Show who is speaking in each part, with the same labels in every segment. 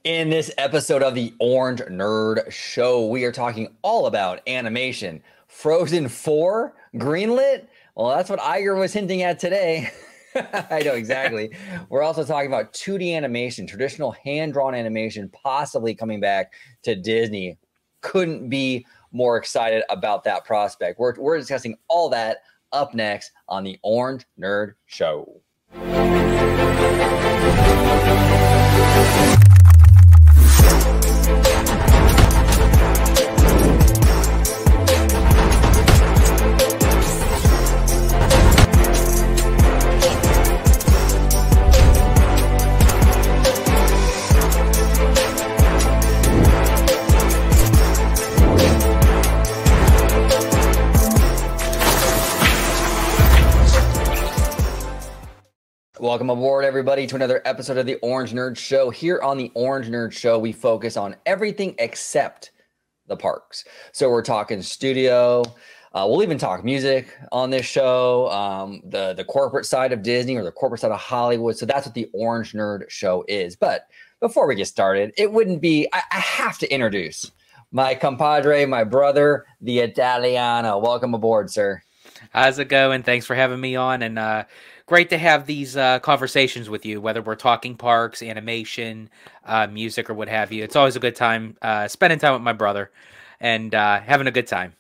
Speaker 1: In this episode of the Orange Nerd Show, we are talking all about animation. Frozen 4 greenlit? Well, that's what Iger was hinting at today. I know exactly. We're also talking about 2D animation, traditional hand-drawn animation, possibly coming back to Disney. Couldn't be more excited about that prospect. We're discussing all that up next on the Orange Nerd Show. Welcome aboard, everybody, to another episode of the Orange Nerd Show. Here on the Orange Nerd Show, we focus on everything except the parks. So we're talking studio. We'll even talk music on this show, the corporate side of Disney or the corporate side of Hollywood. So that's what the Orange Nerd Show is. But before we get started, it wouldn't be, I have to introduce my compadre, my brother, the Italiano. Welcome aboard, sir.
Speaker 2: How's it going? Thanks for having me on, and great to have these conversations with you, whether we're talking parks, animation, music, or what have you. It's always a good time spending time with my brother and having a good time.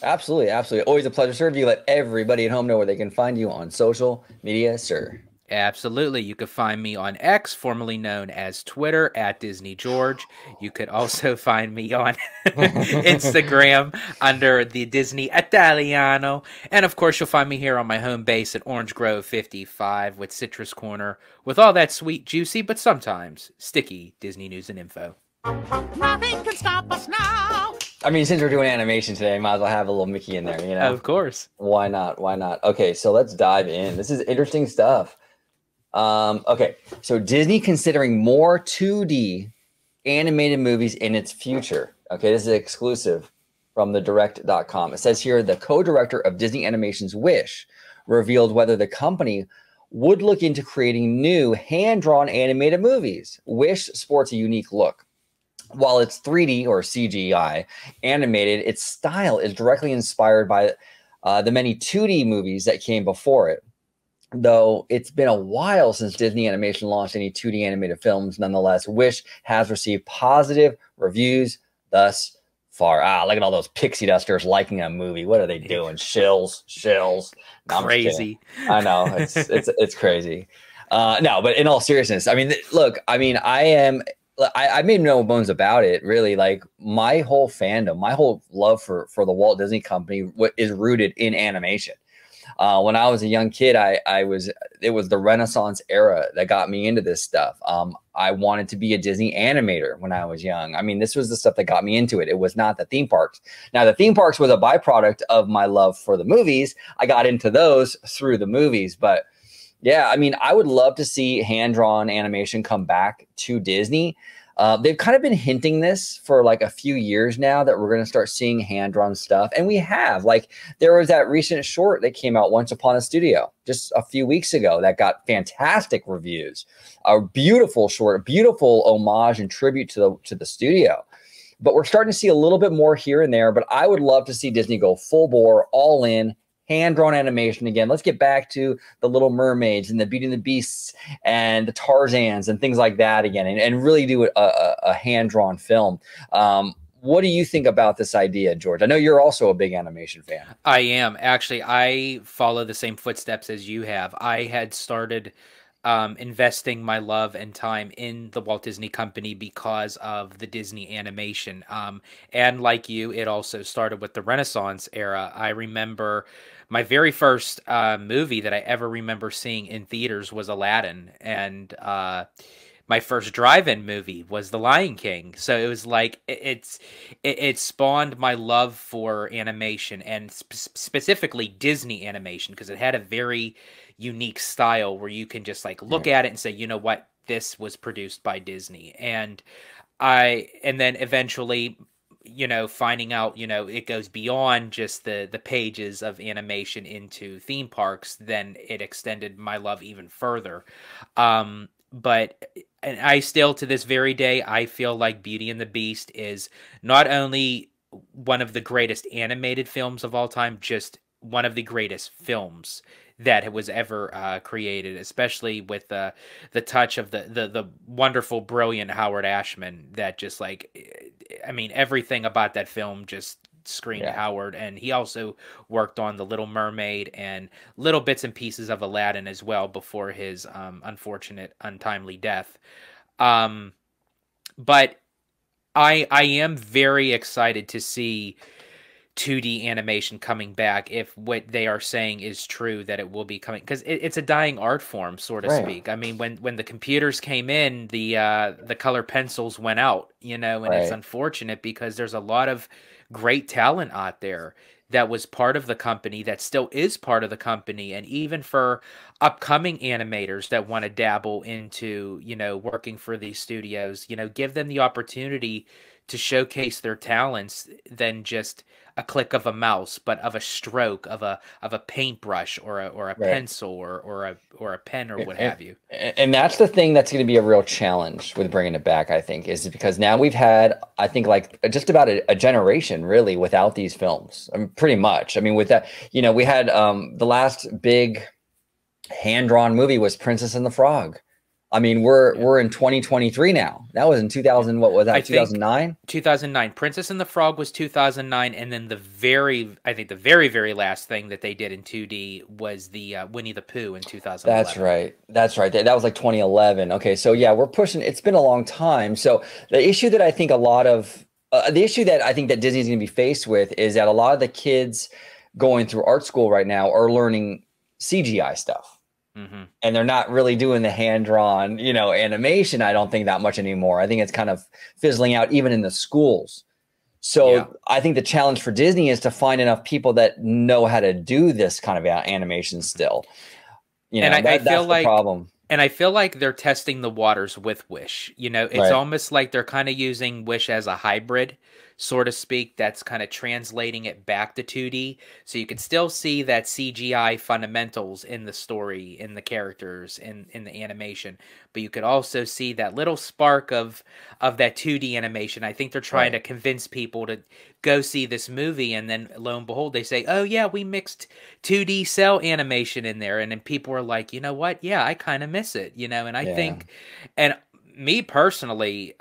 Speaker 1: Absolutely, absolutely. Always a pleasure, sir. If you let everybody at home know where they can find you on social media, sir.
Speaker 2: Absolutely. You could find me on X, formerly known as Twitter, at Disney George. You could also find me on Instagram under the Disney Italiano. And of course, you'll find me here on my home base at Orange Grove 55 with Citrus Corner, with all that sweet, juicy, but sometimes sticky Disney news and info.
Speaker 3: Nothing can stop us now.
Speaker 1: I mean, since we're doing animation today, might as well have a little Mickey in there, you know?
Speaker 2: Of course.
Speaker 1: Why not? Why not? Okay, so let's dive in. This is interesting stuff. Okay, so Disney considering more 2D animated movies in its future. Okay, this is exclusive from the direct.com. It says here the co-director of Disney Animation's Wish revealed whether the company would look into creating new hand-drawn animated movies. Wish sports a unique look. While it's 3D or CGI animated, its style is directly inspired by the many 2D movies that came before it. Though it's been a while since Disney Animation launched any 2D animated films, nonetheless, Wish has received positive reviews thus far. Look at all those pixie dusters liking a movie. What are they doing? Shills. No,
Speaker 2: crazy.
Speaker 1: I know it's crazy. No, but in all seriousness, I mean, look, I mean, I made no bones about it, really. Like, my whole fandom, my whole love for the Walt Disney Company is rooted in animation. When I was a young kid, it was the Renaissance era that got me into this stuff. I wanted to be a Disney animator when I was young. I mean, this was the stuff that got me into it. It was not the theme parks. Now, the theme parks was a byproduct of my love for the movies. I got into those through the movies. But yeah, I mean, I would love to see hand-drawn animation come back to Disney. They've kind of been hinting this for like a few years now that we're going to start seeing hand-drawn stuff. And we have. Like, there was that recent short that came out, Once Upon a Studio, just a few weeks ago, that got fantastic reviews. A beautiful short, a beautiful homage and tribute to the studio. But we're starting to see a little bit more here and there. But I would love to see Disney go full bore, all in, hand-drawn animation again. Let's get back to the Little Mermaids and the Beauty and the Beasts and the Tarzans and things like that again, and really do a hand-drawn film. What do you think about this idea, George? I know you're also a big animation fan.
Speaker 2: I am. Actually, I follow the same footsteps as you have. I had started investing my love and time in the Walt Disney Company because of the Disney animation. And like you, it also started with the Renaissance era. I remember my very first movie that I ever remember seeing in theaters was Aladdin, and my first drive-in movie was The Lion King. So it was like it spawned my love for animation, and specifically Disney animation, because it had a very unique style where you can just like look at it and say, you know what, this was produced by Disney. And then eventually, you know, finding out, you know, it goes beyond just the pages of animation into theme parks, then it extended my love even further. but and I still, to this very day, I feel like Beauty and the Beast is not only one of the greatest animated films of all time, just one of the greatest films that was ever created, especially with the touch of the wonderful, brilliant Howard Ashman. That just like, I mean, everything about that film just screamed Howard. And he also worked on The Little Mermaid and little bits and pieces of Aladdin as well before his unfortunate, untimely death. But I am very excited to see 2D animation coming back if what they are saying is true, that it will be coming, because it's a dying art form, so to speak. I mean, when the computers came in, the color pencils went out, you know, and it's unfortunate because there's a lot of great talent out there that was part of the company, that still is part of the company. And even for upcoming animators that want to dabble into, you know, working for these studios, you know, give them the opportunity to showcase their talents than just a click of a mouse, but of a stroke of a paintbrush or a pencil or a pen or what have you.
Speaker 1: And that's the thing that's going to be a real challenge with bringing it back, I think, is because now we've had, I think, like just about a generation really without these films. I mean, pretty much. I mean, with that, you know, we had the last big hand-drawn movie was Princess and the Frog. I mean, we're in 2023 now. That was in 2000. What was that? 2009.
Speaker 2: 2009. Princess and the Frog was 2009, and then the very last thing that they did in 2D was the Winnie the Pooh in 2011.
Speaker 1: That's right. That's right. That was like 2011. Okay, so yeah, we're pushing. It's been a long time. So the issue that I think that Disney's going to be faced with is that a lot of the kids going through art school right now are learning CGI stuff.
Speaker 2: Mm-hmm.
Speaker 1: And they're not really doing the hand-drawn, you know, animation, I don't think, that much anymore. I think it's kind of fizzling out even in the schools. So I think the challenge for Disney is to find enough people that know how to do this kind of animation still. You know,
Speaker 2: and I feel like,
Speaker 1: the problem.
Speaker 2: And I feel like they're testing the waters with Wish. You know, it's almost like they're kind of using Wish as a hybrid, so to speak, that's kind of translating it back to 2D. So you can still see that CGI fundamentals in the story, in the characters, in the animation. But you could also see that little spark of that 2D animation. I think they're trying to convince people to go see this movie. And then lo and behold, they say, oh yeah, we mixed 2D cell animation in there. And then people are like, you know what? Yeah, I kind of miss it, you know? And I think, and me personally,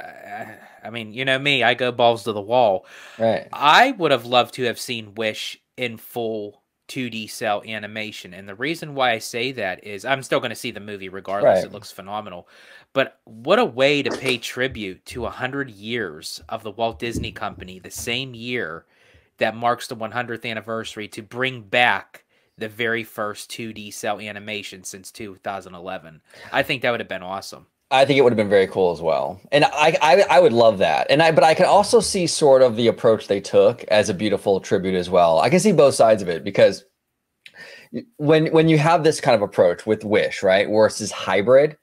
Speaker 2: I mean, you know me, I go balls to the wall.
Speaker 1: Right.
Speaker 2: I would have loved to have seen Wish in full 2D cell animation. And the reason why I say that is I'm still going to see the movie regardless. It looks phenomenal. But what a way to pay tribute to 100 years of the Walt Disney Company, the same year that marks the 100th anniversary, to bring back the very first 2D cell animation since 2011. I think that would have been awesome.
Speaker 1: I think it would have been very cool as well. And I would love that. But I can also see sort of the approach they took as a beautiful tribute as well. I can see both sides of it, because when you have this kind of approach with Wish, right, where it's this hybrid,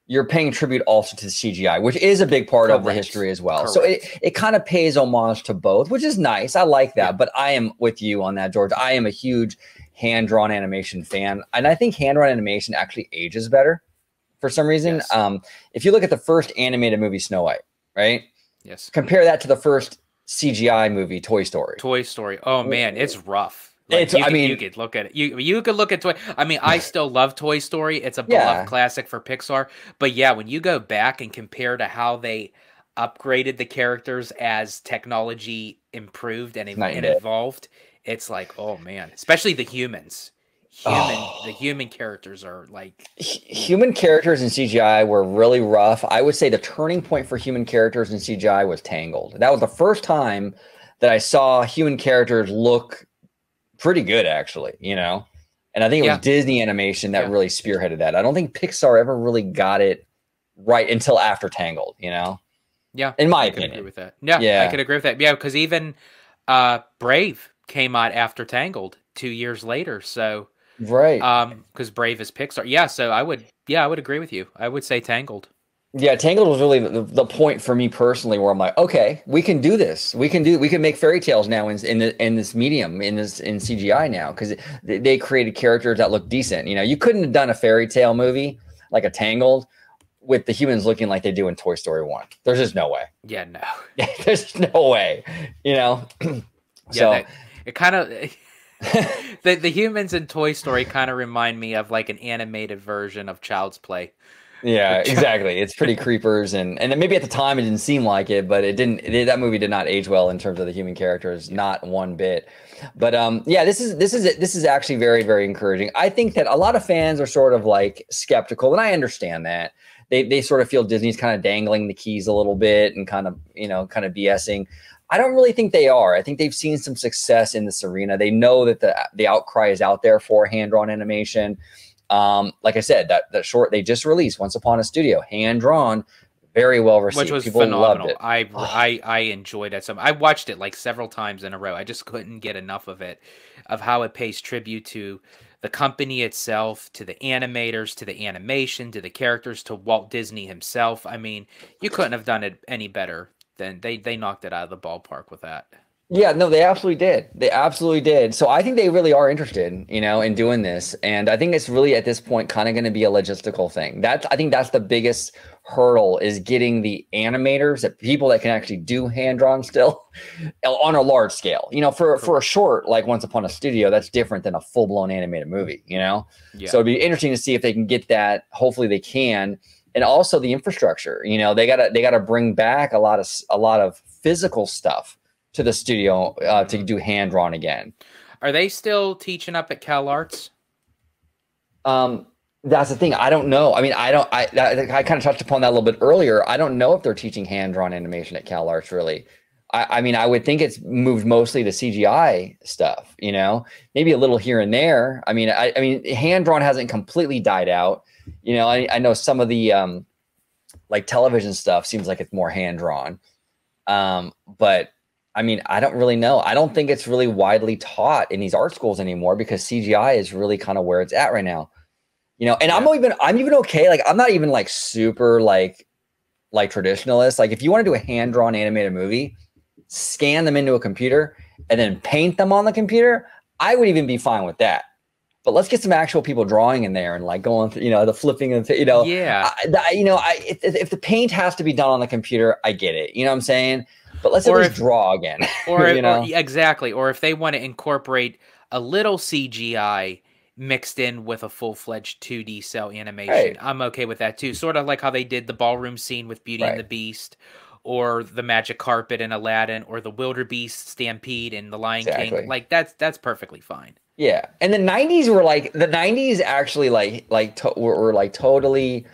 Speaker 1: you're paying tribute also to CGI, which is a big part of the history as well. So it kind of pays homage to both, which is nice. I like that. But I am with you on that, George. I am a huge hand-drawn animation fan. And I think hand-drawn animation actually ages better. For some reason, if you look at the first animated movie, Snow White, right?
Speaker 2: Yes.
Speaker 1: Compare that to the first CGI movie, Toy Story.
Speaker 2: Toy Story. Oh man, it's rough. Like, you could look at it. You could look at Toy. I mean, I still love Toy Story. It's a beloved classic for Pixar. But yeah, when you go back and compare to how they upgraded the characters as technology improved and evolved, it's like, oh man, especially the humans. The human characters are like...
Speaker 1: Human characters in CGI were really rough. I would say the turning point for human characters in CGI was Tangled. That was the first time that I saw human characters look pretty good, actually, you know? And I think it was Disney Animation that really spearheaded that. I don't think Pixar ever really got it right until after Tangled, you know?
Speaker 2: Yeah.
Speaker 1: In my
Speaker 2: I
Speaker 1: opinion.
Speaker 2: Could agree with that. Yeah, I could agree with that. Yeah, because even Brave came out after Tangled 2 years later, so...
Speaker 1: Right.
Speaker 2: Because Brave is Pixar. Yeah, so I would agree with you. I would say Tangled.
Speaker 1: Yeah, Tangled was really the point for me personally, where I'm like, okay, we can do this. We can make fairy tales now in this medium, in CGI now, because they created characters that look decent. You know, you couldn't have done a fairy tale movie like a Tangled with the humans looking like they do in Toy Story 1. There's just no way.
Speaker 2: Yeah, no.
Speaker 1: There's no way, you know? So
Speaker 2: yeah, it kind of the humans in Toy Story kind of remind me of like an animated version of Child's Play.
Speaker 1: yeah, exactly. It's pretty creepers, and maybe at the time it didn't seem like it, but that movie did not age well in terms of the human characters, not one bit. But yeah, this is actually very, very encouraging. I think that a lot of fans are sort of like skeptical, and I understand that. They sort of feel Disney's kind of dangling the keys a little bit and kind of BSing. I don't really think they are. I think they've seen some success in this arena. They know that the outcry is out there for hand-drawn animation. Like I said, that short they just released, Once Upon a Studio, hand-drawn, very well received.
Speaker 2: Which was
Speaker 1: People
Speaker 2: phenomenal.
Speaker 1: loved it.
Speaker 2: I enjoyed it. I watched it like several times in a row. I just couldn't get enough of it, of how it pays tribute to the company itself, to the animators, to the animation, to the characters, to Walt Disney himself. I mean, you couldn't have done it any better than they knocked it out of the ballpark with that.
Speaker 1: Yeah, no, they absolutely did. They absolutely did. So I think they really are interested, in doing this. And I think it's really at this point kind of going to be a logistical thing. I think that's the biggest hurdle, is getting the animators, that people that can actually do hand-drawn still on a large scale. For a short like Once Upon a Studio, that's different than a full-blown animated movie, Yeah. So it'd be interesting to see if they can get that. Hopefully they can. And also the infrastructure, they gotta bring back a lot of physical stuff to the studio to do hand-drawn again.
Speaker 2: Are they still teaching up at Cal Arts?
Speaker 1: That's the thing. I don't know. I mean, I kind of touched upon that a little bit earlier. I don't know if they're teaching hand-drawn animation at Cal Arts, really. I mean, I would think it's moved mostly to CGI stuff, maybe a little here and there. I mean, hand-drawn hasn't completely died out. I know some of the like television stuff seems like it's more hand-drawn. But I mean, I don't really know. I don't think it's really widely taught in these art schools anymore, because CGI is really kind of where it's at right now. And yeah. I'm even okay. Like, I'm not even like super like traditionalist. Like, if you want to do a hand-drawn animated movie, scan them into a computer and then paint them on the computer, I would even be fine with that. But let's get some actual people drawing in there and like going through, the flipping and
Speaker 2: Yeah.
Speaker 1: If the paint has to be done on the computer, I get it. You know what I'm saying? But let's at least draw again.
Speaker 2: Or exactly. Or if they want to incorporate a little CGI mixed in with a full-fledged 2D cell animation, right, I'm okay with that too. Sort of like how they did the ballroom scene with Beauty and the Beast, or the magic carpet in Aladdin, or the wildebeest stampede in The Lion King. Like that's perfectly fine.
Speaker 1: Yeah. And the 90s were actually were totally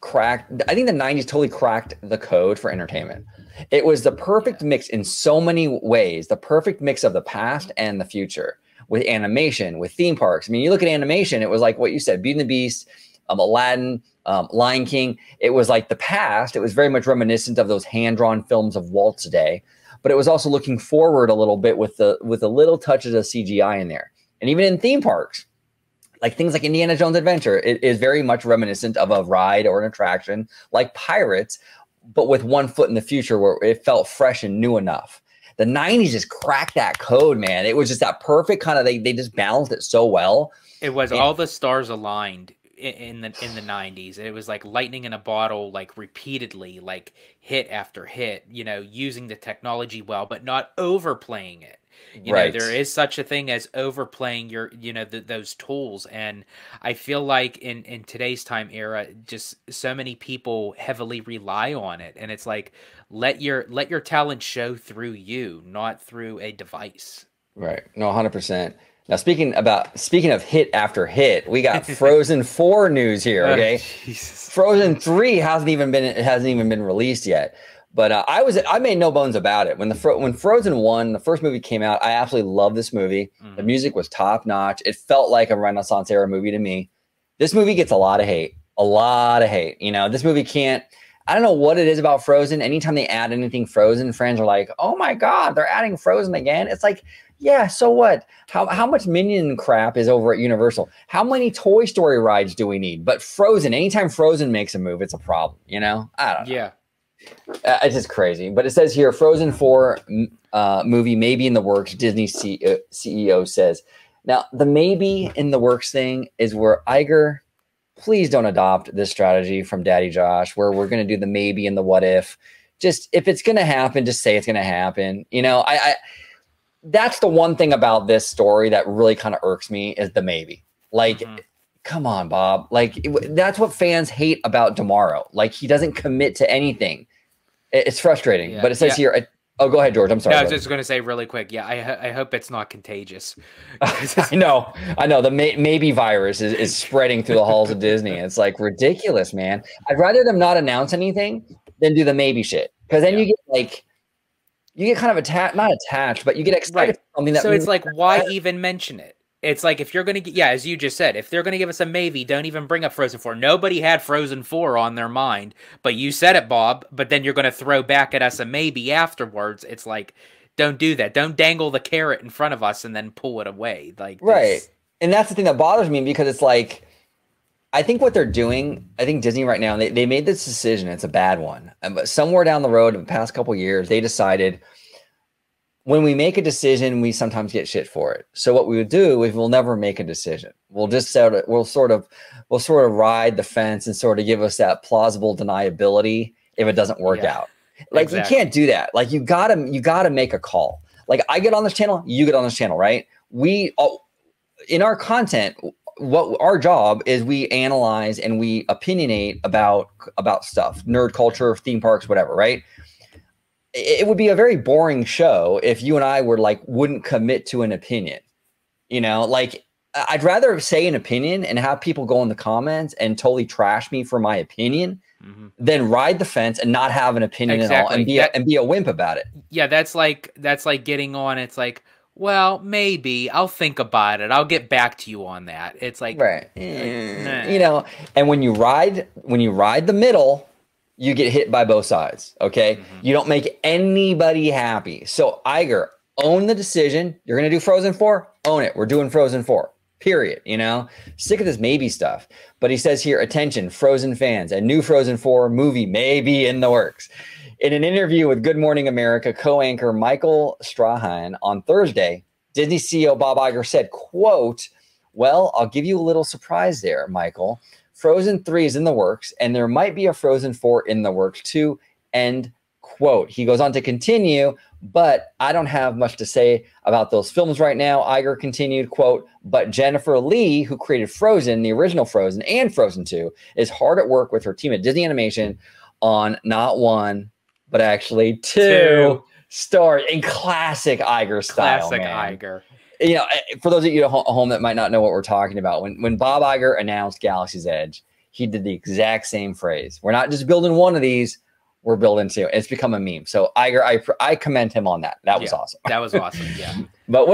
Speaker 1: cracked. I think the 90s totally cracked the code for entertainment. It was the perfect mix in so many ways, the perfect mix of the past and the future, with animation, with theme parks. I mean, you look at animation, it was like what you said, Beauty and the Beast, Aladdin, Lion King. It was like the past. It was very much reminiscent of those hand-drawn films of Walt's day, but it was also looking forward a little bit with the little touches of CGI in there. And even in theme parks, like things like Indiana Jones Adventure, it is very much reminiscent of a ride or an attraction like Pirates, but with one foot in the future, where it felt fresh and new enough. The 90s just cracked that code, man. It was just that perfect kind of, they just balanced it so well.
Speaker 2: It was all the stars aligned in the 90s. It was like lightning in a bottle, like repeatedly, like hit after hit, using the technology well, but not overplaying it. There is such a thing as overplaying your, those tools. And I feel like in today's time era, just so many people heavily rely on it. And it's like, let your talent show through you, not through a device.
Speaker 1: Right. No, 100%. Now, speaking of hit after hit, we got Frozen 4 news here. Okay. Frozen 3 hasn't even been released yet. But I made no bones about it. When Frozen 1, the first movie came out, I absolutely loved this movie. Mm-hmm. The music was top notch. It felt like a Renaissance era movie to me. This movie gets a lot of hate. This movie can't. I don't know what it is about Frozen. Anytime they add anything Frozen, friends are like, "Oh my God, they're adding Frozen again." It's like, yeah, so what? How much Minion crap is over at Universal? How many Toy Story rides do we need? But Frozen, anytime Frozen makes a move, it's a problem. I don't know. Yeah. It's just crazy. But it says here, Frozen 4 movie may be in the works, Disney CEO says. Now, the maybe in the works thing is where Iger please don't adopt this strategy from Daddy Josh, where we're going to do the maybe and the what if. Just if it's going to happen, just say it's going to happen. You know, I that's the one thing about this story that really kind of irks me is the maybe. Like, come on, Bob. Like, that's what fans hate about Tomorrow. Like, he doesn't commit to anything. It's frustrating. But it says here. Oh, go ahead, George. I'm sorry.
Speaker 2: No, I was just going to say really quick. Yeah, I hope it's not contagious.
Speaker 1: I know. The maybe virus is spreading through the halls of Disney. It's like ridiculous, man. I'd rather them not announce anything than do the maybe shit, because then you get kind of attached, not attached, but you get excited for something that.
Speaker 2: So it's like, why even mention it? It's like, if you're going to, as you just said, if they're going to give us a maybe, don't even bring up Frozen 4. Nobody had Frozen 4 on their mind, but you said it, Bob, but then you're going to throw back at us a maybe afterwards. It's like, don't do that. Don't dangle the carrot in front of us and then pull it away. Like,
Speaker 1: right. And that's the thing that bothers me, because it's like, I think what they're doing, I think Disney right now, they made this decision. It's a bad one. But somewhere down the road in the past couple of years, they decided, when we make a decision, we sometimes get shit for it. So what we would do is we'll never make a decision. We'll just we'll sort of ride the fence and sort of give us that plausible deniability if it doesn't work out. Like, exactly. You can't do that. Like, you gotta make a call. Like, I get on this channel, you get on this channel, right? We in our content, what our job is, we analyze and we opinionate about stuff, nerd culture, theme parks, whatever, right? It would be a very boring show if you and I wouldn't commit to an opinion. You know, like, I'd rather say an opinion and have people go in the comments and totally trash me for my opinion than ride the fence and not have an opinion at all and be a wimp about it.
Speaker 2: Yeah, that's like getting on. It's like, well, maybe I'll think about it. I'll get back to you on that. It's like,
Speaker 1: right. You know, and when you ride the middle, you get hit by both sides, okay? You don't make anybody happy. So, Iger, own the decision. You're going to do Frozen 4? Own it. We're doing Frozen 4, period, you know? Sick of this maybe stuff. But he says here, attention, Frozen fans, a new Frozen 4 movie may be in the works. In an interview with Good Morning America co-anchor Michael Strahan on Thursday, Disney CEO Bob Iger said, quote, well, I'll give you a little surprise there, Michael. Frozen 3 is in the works, and there might be a Frozen 4 in the works too, end quote. He goes on to continue, but I don't have much to say about those films right now. Iger continued, quote, but Jennifer Lee, who created Frozen, the original Frozen, and Frozen 2, is hard at work with her team at Disney Animation on not one, but actually two stories in classic Iger style.
Speaker 2: Classic
Speaker 1: man.
Speaker 2: Iger.
Speaker 1: You know, for those of you at home that might not know what we're talking about, when Bob Iger announced Galaxy's Edge, he did the exact same phrase. We're not just building one of these, we're building two. It's become a meme. So Iger, I commend him on that. That was awesome.
Speaker 2: That was awesome. Yeah.
Speaker 1: But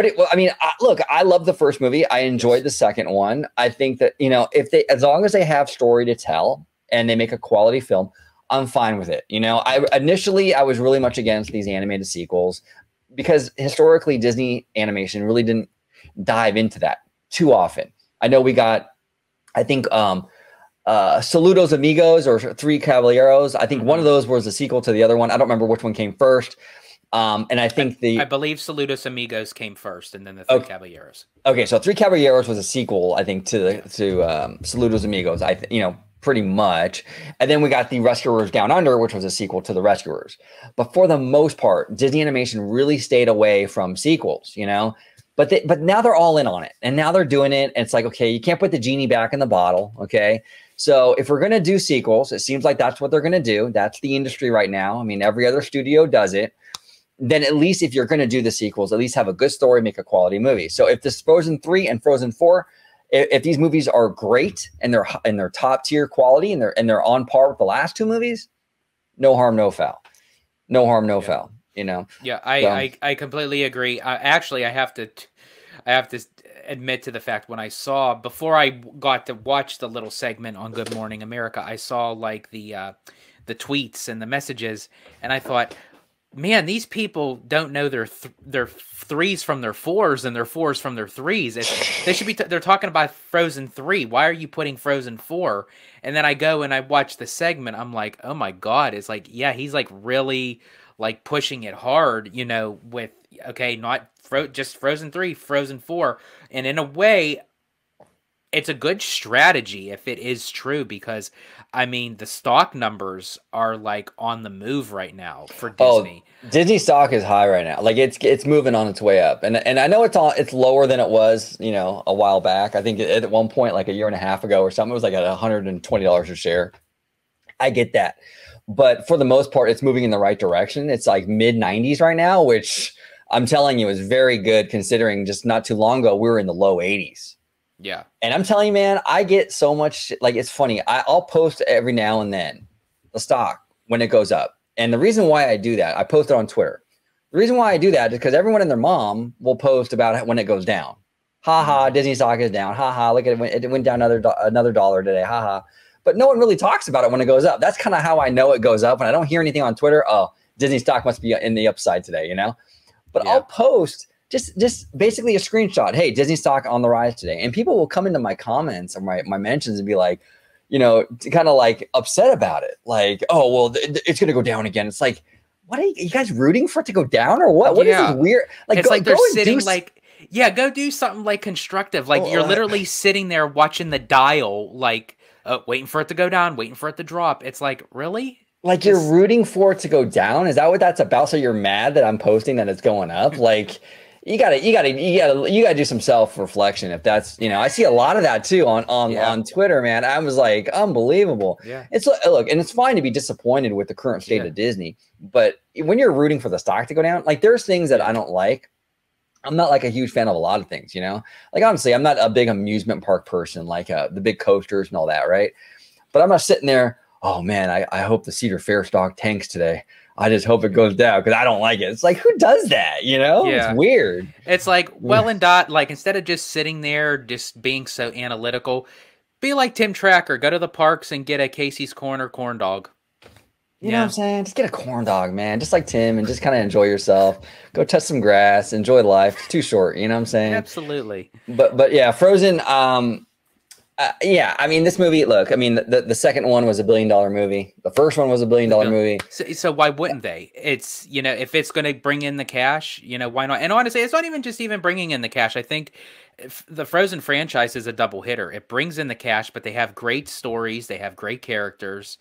Speaker 1: look, I love the first movie. I enjoyed the second one. I think that, you know, as long as they have story to tell and they make a quality film, I'm fine with it. You know, I was really much against these animated sequels, because historically Disney animation really didn't dive into that too often. I know we got, I think, Saludos Amigos or Three Caballeros. I think one of those was a sequel to the other one. I don't remember which one came first. And I think I
Speaker 2: believe Saludos Amigos came first, and then the Three Caballeros.
Speaker 1: Okay, so Three Caballeros was a sequel, I think, to Saludos Amigos. Pretty much. And then we got the Rescuers Down Under, which was a sequel to the Rescuers. But for the most part, Disney Animation really stayed away from sequels, you know? But now they're all in on it. And now they're doing it. And it's like, okay, you can't put the genie back in the bottle, okay? So if we're going to do sequels, it seems like that's what they're going to do. That's the industry right now. I mean, every other studio does it. Then at least if you're going to do the sequels, at least have a good story, make a quality movie. So if this Frozen 3 and Frozen 4, if these movies are great and they're top tier quality and they're on par with the last two movies, no harm, no foul. No harm, no foul. You know.
Speaker 2: Yeah, I completely agree. Actually, I have to admit to the fact, when I saw, before I got to watch the little segment on Good Morning America, I saw like the tweets and the messages, and I thought, man, these people don't know their threes from their fours and their fours from their threes. They should be. They're talking about Frozen 3. Why are you putting Frozen 4? And then I go and I watch the segment. I'm like, oh my god! It's like, yeah, he's like really like pushing it hard. You know, with not just Frozen 3, Frozen 4, and in a way, it's a good strategy if it is true, because I mean the stock numbers are like on the move right now for
Speaker 1: Oh,
Speaker 2: Disney.
Speaker 1: Disney stock is high right now. Like it's moving on its way up, and I know it's lower than it was, you know, a while back. I think at one point, like a year and a half ago or something, it was like at $120 a share. I get that, but for the most part, it's moving in the right direction. It's like mid 90s right now, which I'm telling you is very good considering just not too long ago we were in the low 80s.
Speaker 2: Yeah.
Speaker 1: And I'm telling you, man, I get so much, like, it's funny. I'll post every now and then the stock when it goes up. And the reason why I do that, I post it on Twitter. The reason why I do that is because everyone and their mom will post about when it goes down. Ha ha, Disney stock is down. Ha ha, look at it. It went down another dollar today. Ha ha. But no one really talks about it when it goes up. That's kind of how I know it goes up. When I don't hear anything on Twitter, oh, Disney stock must be in the upside today, you know? But yeah. I'll post just basically a screenshot. Hey, Disney stock on the rise today. And people will come into my comments or my mentions and be like, you know, kind of like upset about it. Like, oh, well, it's going to go down again. It's like, what are you guys rooting for it to go down or what? What is this weird? Like,
Speaker 2: it's like they're sitting like, yeah, go do something like constructive. Like you're literally sitting there watching the dial, like waiting for it to go down, waiting for it to drop. It's like, really?
Speaker 1: Like you're rooting for it to go down? Is that what that's about? So you're mad that I'm posting that it's going up? Like, you gotta do some self-reflection if that's, you know, I see a lot of that too on Twitter, man. I was like, unbelievable.
Speaker 2: Yeah.
Speaker 1: It's look, and it's fine to be disappointed with the current state of Disney, but when you're rooting for the stock to go down, like there's things that I don't like. I'm not like a huge fan of a lot of things, you know, like honestly, I'm not a big amusement park person, like the big coasters and all that. Right. But I'm not sitting there, oh man, I hope the Cedar Fair stock tanks today. I just hope it goes down because I don't like it. It's like, who does that? You know, it's weird.
Speaker 2: It's like, well, and dot, like instead of just sitting there, just being so analytical, be like Tim Tracker, go to the parks and get a Casey's Corner corn dog.
Speaker 1: You know what I'm saying? Just get a corn dog, man. Just like Tim, and just kind of enjoy yourself. Go touch some grass, enjoy life. It's too short. You know what I'm saying?
Speaker 2: Absolutely.
Speaker 1: But yeah, Frozen. Yeah, I mean, this movie, look, I mean, the second one was $1 billion movie. The first one was $1 billion movie.
Speaker 2: So why wouldn't they? It's, you know, if it's going to bring in the cash, you know, why not? And honestly, it's not even just even bringing in the cash. I think the Frozen franchise is a double hitter. It brings in the cash, but they have great stories. They have great characters.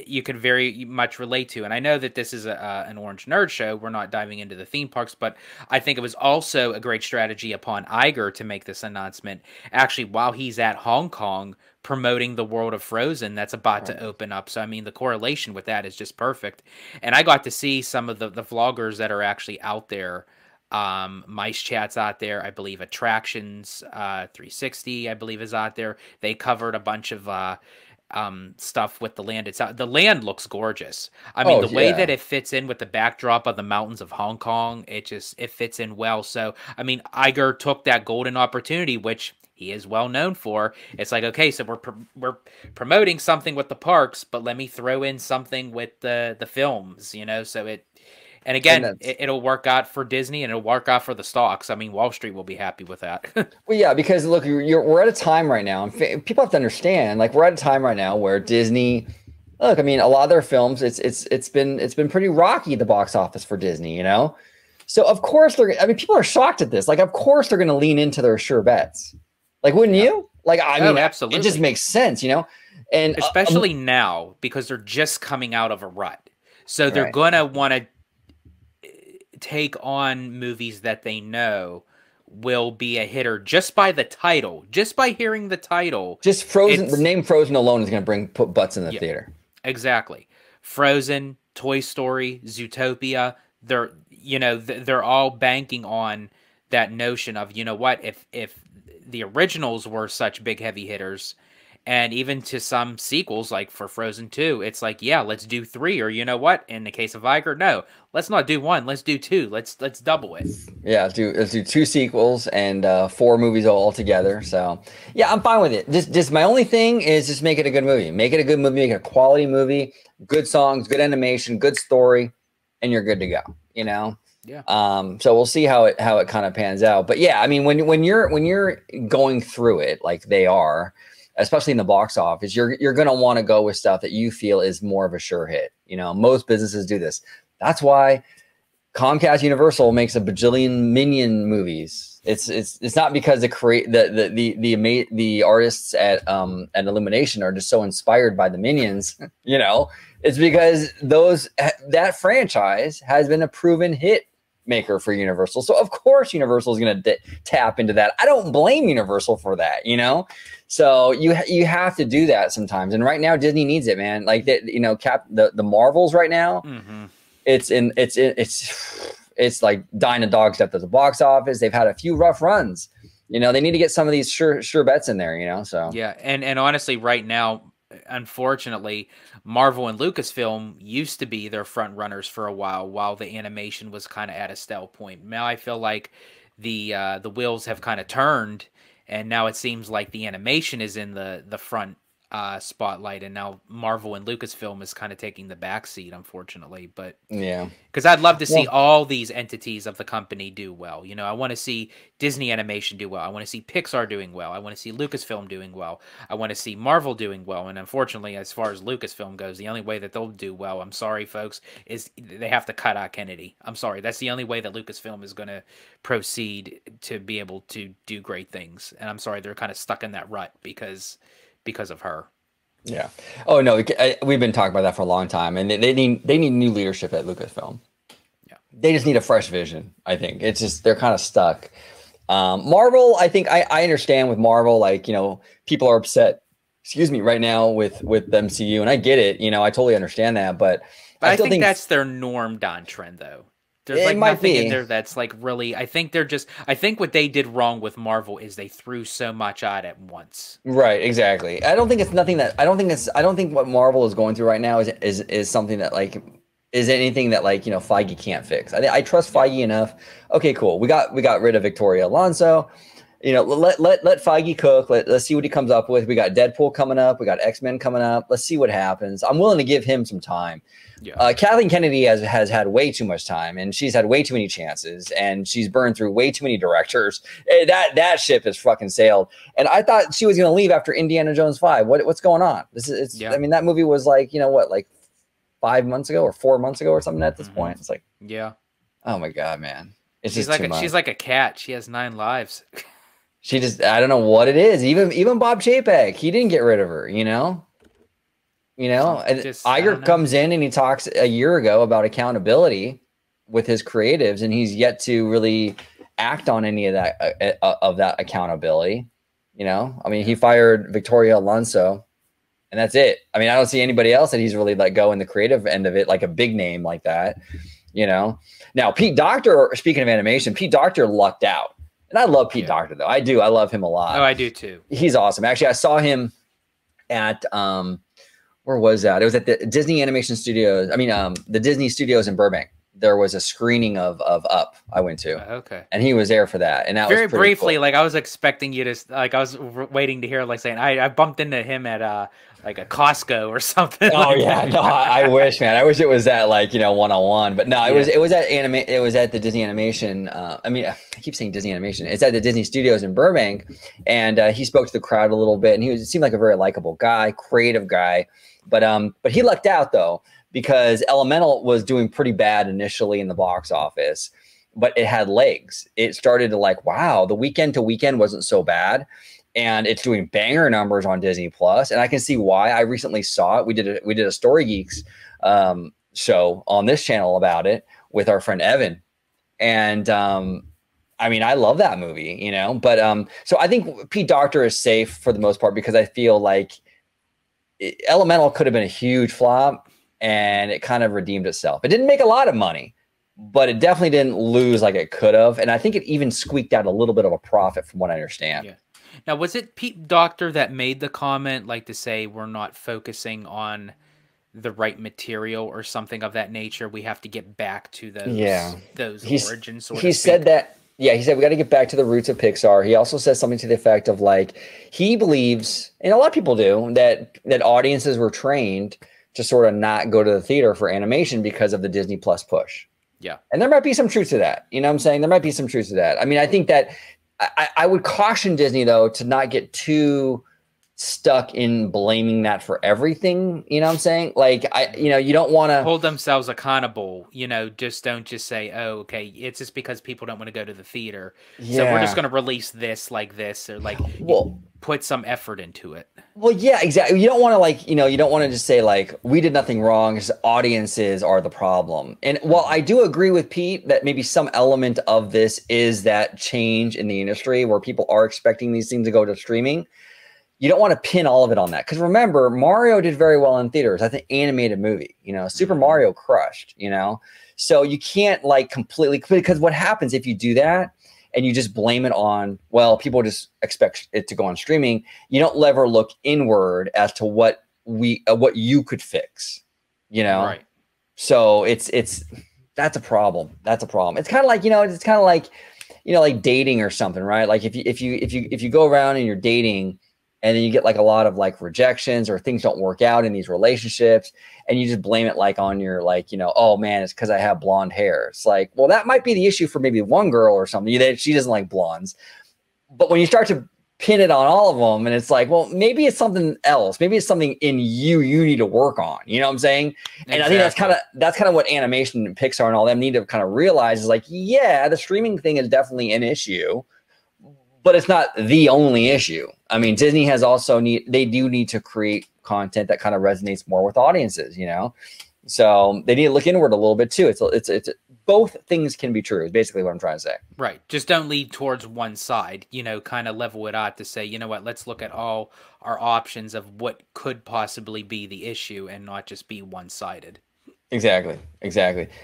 Speaker 2: You could very much relate to. And I know that this is an Orange Nerd show. We're not diving into the theme parks, but I think it was also a great strategy upon Iger to make this announcement, actually, while he's at Hong Kong promoting the world of Frozen that's about to open up. So, I mean, the correlation with that is just perfect. And I got to see some of the vloggers that are actually out there. Mice Chat's out there. I believe Attractions 360, I believe, is out there. They covered a bunch of stuff with the land itself. The land looks gorgeous. I mean, the way that it fits in with the backdrop of the mountains of Hong Kong, it fits in well. So, I mean, Iger took that golden opportunity, which he is well known for. It's like, okay, so we're promoting something with the parks, but let me throw in something with the films, you know, so it. And again, it'll work out for Disney and it'll work out for the stocks. I mean, Wall Street will be happy with that.
Speaker 1: Well, yeah, because look, we're at a time right now, and people have to understand, like, we're at a time right now where Disney, look, I mean, a lot of their films, it's been pretty rocky at the box office for Disney, you know. So of course people are shocked at this. Like, of course they're going to lean into their sure bets. Like, wouldn't you? Like, I mean, absolutely, it just makes sense, you know. And
Speaker 2: especially now because they're just coming out of a rut, so they're gonna want to take on movies that they know will be a hitter just by the title, just by hearing the title.
Speaker 1: Just Frozen, the name Frozen alone is going to put butts in the theater. Exactly.
Speaker 2: Frozen, Toy Story, Zootopia, they're all banking on that notion of, you know what, if the originals were such big heavy hitters, and even to some sequels, like for Frozen 2, it's like, yeah, let's do 3. Or you know what? In the case of Iger, no, let's not do 1. Let's do 2. Let's double it.
Speaker 1: Yeah, let's do 2 sequels and 4 movies all together. So yeah, I'm fine with it. Just my only thing is just make it a good movie. Make it a good movie. Make it a quality movie. Good songs, good animation, good story, and you're good to go. You know.
Speaker 2: Yeah.
Speaker 1: So we'll see how it kind of pans out. But yeah, I mean, when you're going through it like they are, especially in the box office, you're going to want to go with stuff that you feel is more of a sure hit. You know, most businesses do this. That's why Comcast Universal makes a bajillion Minion movies. It's not because the artists at Illumination are just so inspired by the Minions, you know. It's because that franchise has been a proven hit maker for Universal. So of course Universal is going to tap into that. I don't blame Universal for that, you know. So you have to do that sometimes. And right now Disney needs it, man. Like you know, the Marvels right now. It's like dying a dog step at the box office. They've had a few rough runs. You know, they need to get some of these sure bets in there, you know. So
Speaker 2: yeah, and honestly, right now, unfortunately, Marvel and Lucasfilm used to be their front runners for a while the animation was kind of at a stale point. Now I feel like the wheels have kind of turned, and now it seems like the animation is in the front spotlight, and now Marvel and Lucasfilm is kind of taking the back seat, unfortunately. But
Speaker 1: yeah,
Speaker 2: because I'd love to see all these entities of the company do well. You know, I want to see Disney Animation do well. I want to see Pixar doing well. I want to see Lucasfilm doing well. I want to see Marvel doing well. And unfortunately, as far as Lucasfilm goes, the only way that they'll do well, I'm sorry, folks, is they have to cut out Kennedy. I'm sorry. That's the only way that Lucasfilm is going to proceed to be able to do great things. And I'm sorry, they're kind of stuck in that rut because of her.
Speaker 1: Yeah. Oh no, we've been talking about that for a long time, and they need new leadership at Lucasfilm. Yeah. They just need a fresh vision. I think it's just they're kind of stuck. Marvel, I think I understand with Marvel, like, you know, people are upset. Excuse me, right now with the MCU, and I get it. You know, I totally understand that, but
Speaker 2: I still think that's their norm Don trend though. There's like nothing in there that's like really. I think what they did wrong with Marvel is they threw so much out at once.
Speaker 1: Right, exactly. I don't think what Marvel is going through right now is something that like is anything that like, you know, Feige can't fix. I trust Feige enough. Okay, cool. We got rid of Victoria Alonso. You know, let Feige cook. Let's see what he comes up with. We got Deadpool coming up. We got X-Men coming up. Let's see what happens. I'm willing to give him some time. Yeah. Kathleen Kennedy has had way too much time, and she's had way too many chances, and she's burned through way too many directors. That ship has fucking sailed. And I thought she was going to leave after Indiana Jones 5. What's going on? I mean, that movie was like, you know what, like 5 months ago or 4 months ago or something at this point. It's like,
Speaker 2: yeah.
Speaker 1: Oh my God, man.
Speaker 2: She's like a cat. She has 9 lives.
Speaker 1: She just, I don't know what it is. Even Bob Chapek, he didn't get rid of her, you know? Iger comes in and he talks a year ago about accountability with his creatives, and he's yet to really act on any of that accountability. You know, I mean, he fired Victoria Alonso, and that's it. I mean, I don't see anybody else that he's really let go in the creative end of it, like a big name like that. You know, now Pete Docter, speaking of animation, Pete Docter lucked out, and I love Pete Docter though. I do. I love him a lot.
Speaker 2: Oh, I do too.
Speaker 1: He's awesome. Actually, I saw him at where was that? It was at the Disney Animation Studios. I mean, the Disney Studios in Burbank. There was a screening of Up I went to.
Speaker 2: Okay.
Speaker 1: And he was there for that. And that
Speaker 2: very
Speaker 1: was very
Speaker 2: briefly,
Speaker 1: cool.
Speaker 2: like I was expecting you to, like I was waiting to hear, like saying, I bumped into him at like a Costco or something.
Speaker 1: Oh like yeah, that. No, I wish, man. I wish it was that, like, you know, one-on-one. But no, it was at the Disney Animation. I mean, I keep saying Disney Animation. It's at the Disney Studios in Burbank, and he spoke to the crowd a little bit, and he seemed like a very likable guy, creative guy. But he lucked out though, because Elemental was doing pretty bad initially in the box office, but it had legs. It started to like, wow, the weekend to weekend wasn't so bad. And it's doing banger numbers on Disney Plus. And I can see why. I recently saw it. We did a Story Geeks show on this channel about it with our friend Evan. And I mean, I love that movie, you know, but so I think Pete Docter is safe for the most part, because I feel like Elemental could have been a huge flop, and it kind of redeemed itself. It didn't make a lot of money, but it definitely didn't lose like it could have. And I think it even squeaked out a little bit of a profit from what I understand.
Speaker 2: Yeah. Now, was it Pete Docter that made the comment, like to say we're not focusing on the right material or something of that nature? We have to get back to those origins.
Speaker 1: He said that. Yeah, he said we got to get back to the roots of Pixar. He also says something to the effect of like, he believes, and a lot of people do, that audiences were trained to sort of not go to the theater for animation because of the Disney Plus push.
Speaker 2: Yeah. And
Speaker 1: there might be some truth to that. You know what I'm saying? There might be some truth to that. I mean, I think that I would caution Disney though to not get too stuck in blaming that for everything. You know what I'm saying? Like, you don't want to
Speaker 2: hold themselves accountable. Don't just say, oh, okay, it's just because people don't want to go to the theater. So we're just going to release this like this, or like, put some effort into it.
Speaker 1: Well, yeah, exactly. You don't want to you don't want to just say like, we did nothing wrong. Just audiences are the problem. And while I do agree with Pete that maybe some element of this is that change in the industry where people are expecting these things to go to streaming, you don't want to pin all of it on that. Because remember, Mario did very well in theaters. I think animated movie, Super Mario crushed, So you can't like completely, because what happens if you do that and you just blame it on, well, people just expect it to go on streaming, you don't ever look inward as to what you could fix,
Speaker 2: Right.
Speaker 1: So that's a problem. That's a problem. It's kind of like, like dating or something, right? Like if you go around and you're dating, and then you get like a lot of like rejections or things don't work out in these relationships, and you just blame it like on your oh man, it's because I have blonde hair. It's like, well, that might be the issue for maybe one girl or something that she doesn't like blondes. But when you start to pin it on all of them, and it's like, well, maybe it's something else. Maybe it's something in you need to work on. You know what I'm saying? And I think that's kind of what animation and Pixar and all them need to kind of realize is like, yeah, the streaming thing is definitely an issue, but it's not the only issue. I mean, Disney has also they do need to create content that kind of resonates more with audiences, So they need to look inward a little bit too. It's both things can be true. Is basically what I'm trying to say.
Speaker 2: Right. Just don't lead towards one side. Kind of level it out to say, you know what? Let's look at all our options of what could possibly be the issue, and not just be one-sided.
Speaker 1: Exactly.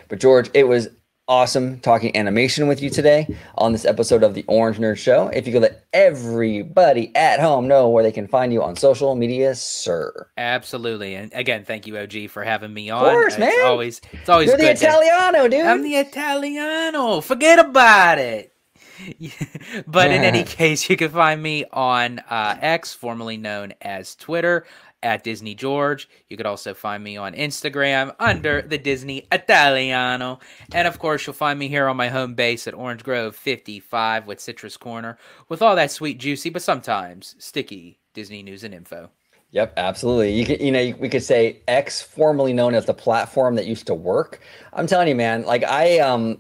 Speaker 1: But George, it was awesome talking animation with you today on this episode of the Orange Nerd Show. If you could let everybody at home know where they can find you on social media, sir.
Speaker 2: Absolutely. And again, thank you, OG, for having me on.
Speaker 1: Of course, man.
Speaker 2: It's always
Speaker 1: You're
Speaker 2: good.
Speaker 1: the Italiano, dude.
Speaker 2: I'm the Italiano. Forget about it. But in any case, you can find me on X, formerly known as Twitter, at Disney George. You could also find me on Instagram under the Disney Italiano. And of course, you'll find me here on my home base at Orange Grove 55 with Citrus Corner, with all that sweet, juicy, but sometimes sticky Disney news and info.
Speaker 1: Yep, absolutely. You could, we could say X, formerly known as the platform that used to work. I'm telling you, man, like I've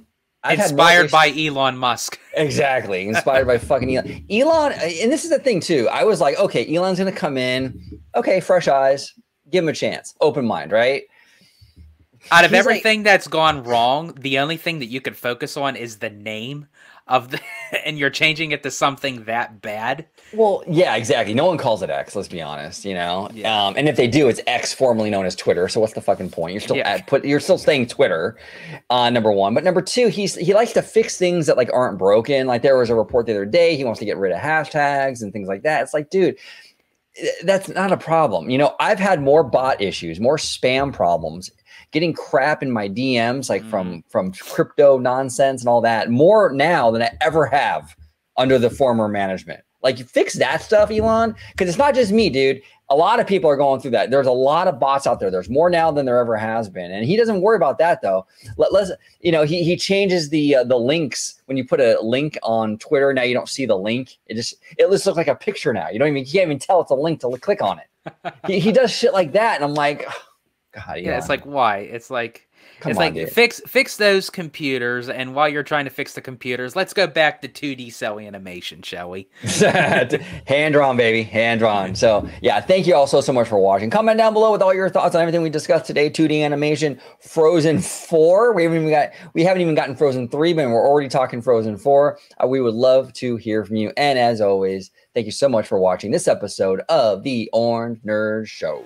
Speaker 2: inspired by Elon Musk.
Speaker 1: Exactly. Inspired by fucking Elon. Elon, and this is the thing too. I was like, okay, Elon's going to come in. Okay, fresh eyes. Give him a chance. Open mind, right?
Speaker 2: Out of everything that's gone wrong, the only thing that you could focus on is the name of the, and you're changing it to something that bad.
Speaker 1: Well, yeah, exactly. No one calls it X, let's be honest, Yeah. And if they do, it's X, formerly known as Twitter. So what's the fucking point? You're still you're still saying Twitter, number one. But number two, he likes to fix things that like aren't broken. Like there was a report the other day, he wants to get rid of hashtags and things like that. It's like, dude, that's not a problem. I've had more bot issues, more spam problems, getting crap in my DMs, like from crypto nonsense and all that, more now than I ever have under the former management. Like, you fix that stuff, Elon, because it's not just me, dude. A lot of people are going through that. There's a lot of bots out there. There's more now than there ever has been, and he doesn't worry about that though. Let's, he changes the links. When you put a link on Twitter, now you don't see the link. It just looks like a picture now. You can't even tell it's a link to click on it. he does shit like that, and I'm like, oh, God,
Speaker 2: yeah. It's like, why? It's like. Come on, dude. Fix those computers, and while you're trying to fix the computers, let's go back to 2D cell animation, shall we?
Speaker 1: Hand drawn, baby, hand drawn. So yeah, thank you all so much for watching. Comment down below with all your thoughts on everything we discussed today. 2D animation, Frozen 4. We haven't even gotten Frozen 3, but we're already talking Frozen 4. We would love to hear from you. And as always, thank you so much for watching this episode of the Orange Nerd Show.